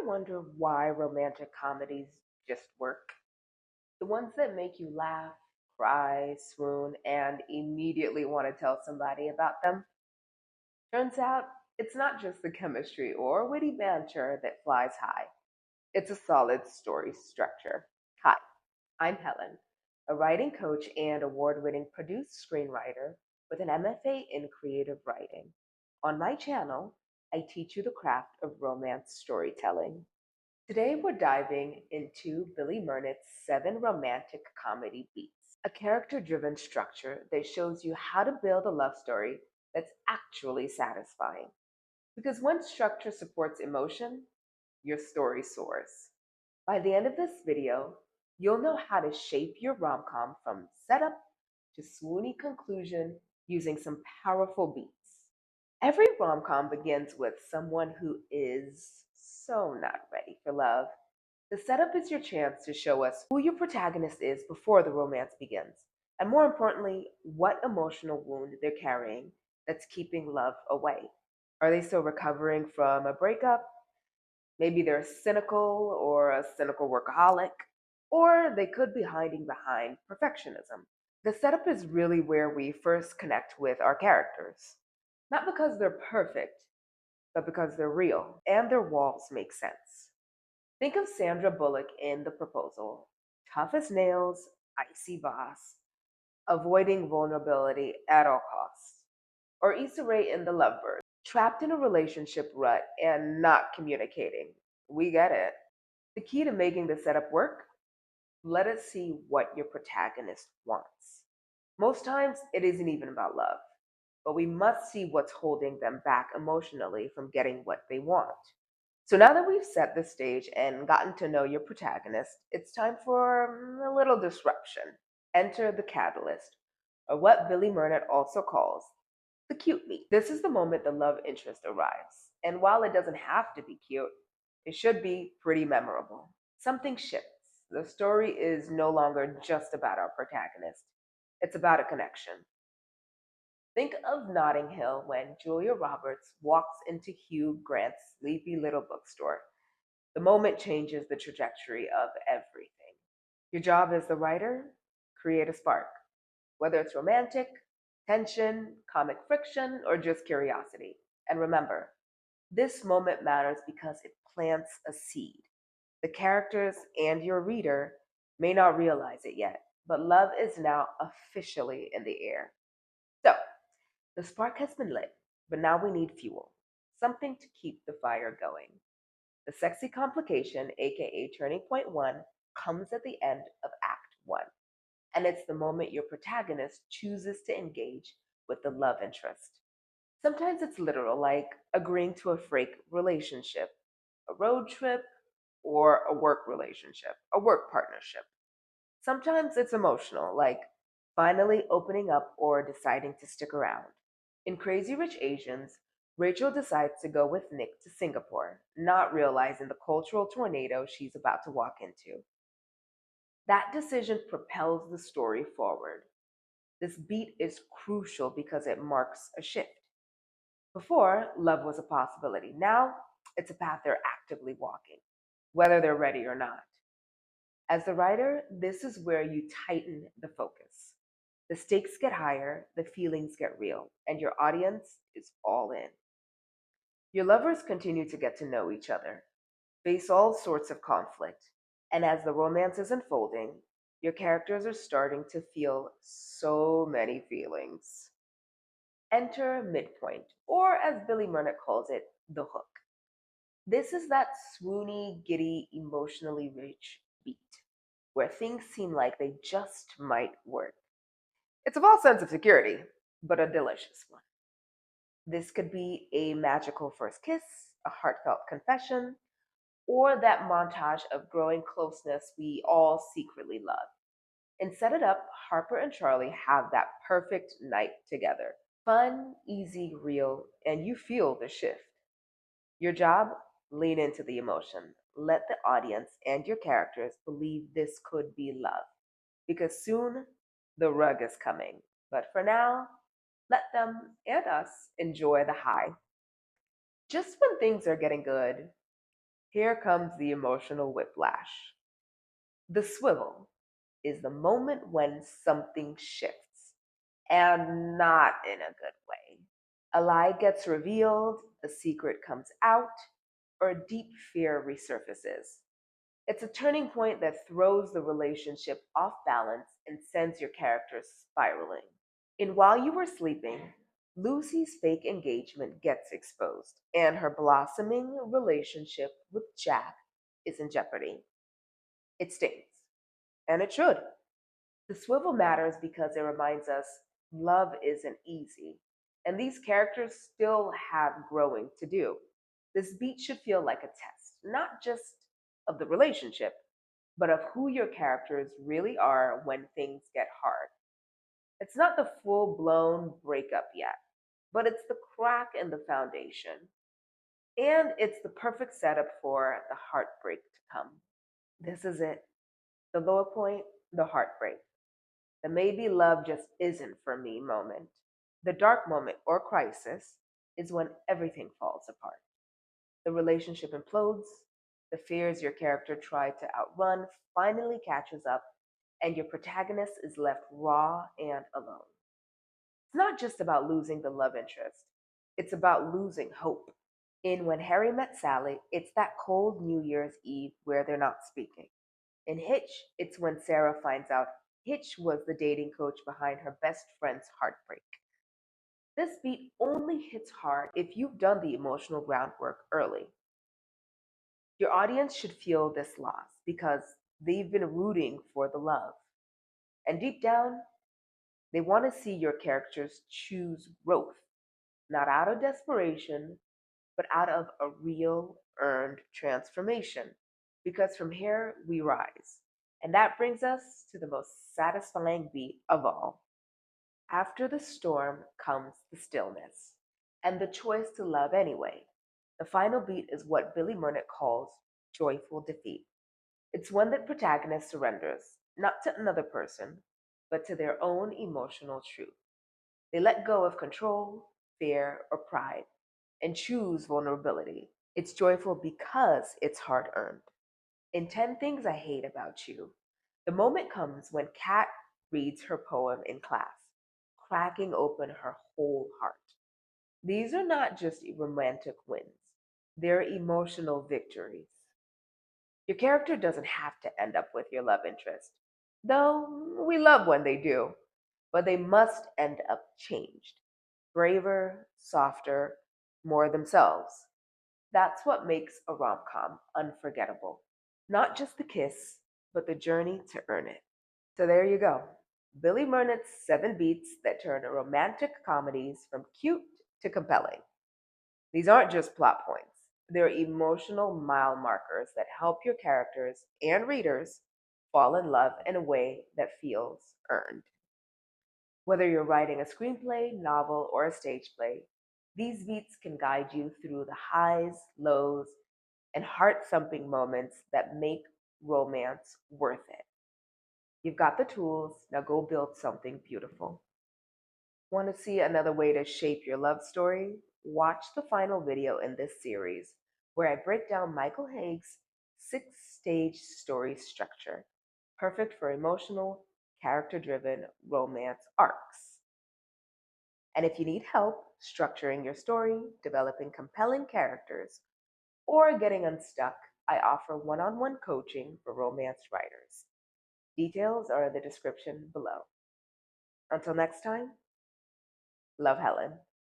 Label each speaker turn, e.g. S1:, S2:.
S1: wonder why romantic comedies just work? The ones that make you laugh, cry, swoon, and immediately want to tell somebody about them? Turns out it's not just the chemistry or witty banter that flies high, it's a solid story structure. Hi, I'm Helen, a writing coach and award winning produced screenwriter with an MFA in creative writing. On my channel, I teach you the craft of romance storytelling. Today, we're diving into Billy Mernit's 7 romantic comedy beats, a character driven structure that shows you how to build a love story that's actually satisfying. Because when structure supports emotion, your story soars. By the end of this video, you'll know how to shape your rom com from setup to swoony conclusion using some powerful beats. Every rom com begins with someone who is so not ready for love. The setup is your chance to show us who your protagonist is before the romance begins, and more importantly, what emotional wound they're carrying that's keeping love away. Are they still recovering from a breakup? Maybe they're cynical or a cynical workaholic, or they could be hiding behind perfectionism. The setup is really where we first connect with our characters. Not because they're perfect, but because they're real and their walls make sense. Think of Sandra Bullock in The Proposal, tough as nails, icy boss, avoiding vulnerability at all costs. Or Issa Rae in The Lovebirds, trapped in a relationship rut and not communicating. We get it. The key to making the setup work? Let us see what your protagonist wants. Most times, it isn't even about love, but we must see what's holding them back emotionally from getting what they want. So now that we've set the stage and gotten to know your protagonist, it's time for a little disruption. Enter the catalyst, or what Billy Mernit also calls the cute meet. This is the moment the love interest arrives. And while it doesn't have to be cute, it should be pretty memorable. Something shifts. The story is no longer just about our protagonist, it's about a connection. Think of Notting Hill when Julia Roberts walks into Hugh Grant's sleepy little bookstore. The moment changes the trajectory of everything. Your job as the writer? Create a spark. Whether it's romantic, tension, comic friction, or just curiosity. And remember, this moment matters because it plants a seed. The characters and your reader may not realize it yet, but love is now officially in the air. So, the spark has been lit, but now we need fuel, something to keep the fire going. The sexy complication, aka Turning Point 1, comes at the end of Act 1, and it's the moment your protagonist chooses to engage with the love interest. Sometimes it's literal, like agreeing to a fake relationship, a road trip, or a work relationship, a work partnership. Sometimes it's emotional, like finally opening up or deciding to stick around. In Crazy Rich Asians, Rachel decides to go with Nick to Singapore, not realizing the cultural tornado she's about to walk into. That decision propels the story forward. This beat is crucial because it marks a shift. Before, love was a possibility. Now, it's a path they're actively walking, whether they're ready or not. As the writer, this is where you tighten the focus. The stakes get higher, the feelings get real, and your audience is all in. Your lovers continue to get to know each other, face all sorts of conflict, and as the romance is unfolding, your characters are starting to feel so many feelings. Enter midpoint, or as Billy Mernit calls it, the hook. This is that swoony, giddy, emotionally rich beat, where things seem like they just might work. It's a false sense of security, but a delicious one. This could be a magical first kiss, a heartfelt confession, or that montage of growing closeness we all secretly love. And set it up, Harper and Charlie have that perfect night together. Fun, easy, real, and you feel the shift. Your job? Lean into the emotion. Let the audience and your characters believe this could be love. Because soon the rug is coming. But for now, let them and us enjoy the high. Just when things are getting good, Here comes the emotional whiplash. The swivel is the moment when something shifts, and not in a good way. A lie gets revealed, a secret comes out, or a deep fear resurfaces. It's a turning point that throws the relationship off balance and sends your characters spiraling. In While You Were Sleeping, Lucy's fake engagement gets exposed, and her blossoming relationship with Jack is in jeopardy. It stings, and it should. The swivel matters because it reminds us love isn't easy, and these characters still have growing to do. This beat should feel like a test, not just of the relationship, but of who your characters really are when things get hard. It's not the full blown breakup yet, but it's the crack in the foundation. And it's the perfect setup for the heartbreak to come. This is it. The lower point, the heartbreak. The maybe love just isn't for me moment. The dark moment or crisis is when everything falls apart. The relationship implodes, the fears your character tried to outrun finally catches up, and your protagonist is left raw and alone. It's not just about losing the love interest, it's about losing hope. In When Harry Met Sally, it's that cold New Year's Eve where they're not speaking. In Hitch, it's when Sarah finds out Hitch was the dating coach behind her best friend's heartbreak. This beat only hits hard if you've done the emotional groundwork early. Your audience should feel this loss because they've been rooting for the love. And deep down, they want to see your characters choose growth, not out of desperation, but out of a real earned transformation. Because from here we rise. And that brings us to the most satisfying beat of all. After the storm comes the stillness and the choice to love anyway. The final beat is what Billy Mernit calls joyful defeat. It's when the protagonist surrenders, not to another person, but to their own emotional truth. They let go of control, fear, or pride and choose vulnerability. It's joyful because it's hard earned. In 10 Things I Hate About You, the moment comes when Kat reads her poem in class, cracking open her whole heart. These are not just romantic wins, they're emotional victories. Your character doesn't have to end up with your love interest, though we love when they do, but they must end up changed, braver, softer, more themselves. That's what makes a rom com unforgettable. Not just the kiss, but the journey to earn it. So there you go. Billy Mernit's 7 beats that turn romantic comedies from cute to compelling. These aren't just plot points, they're emotional mile markers that help your characters and readers fall in love in a way that feels earned. Whether you're writing a screenplay, novel, or a stage play, these beats can guide you through the highs, lows, and heart thumping moments that make romance worth it. You've got the tools, now go build something beautiful. Want to see another way to shape your love story? Watch the final video in this series where I break down Michael Haig's 6 stage story structure, perfect for emotional, character driven romance arcs. And if you need help structuring your story, developing compelling characters, or getting unstuck, I offer one on one coaching for romance writers. Details are in the description below. Until next time, love, Helen.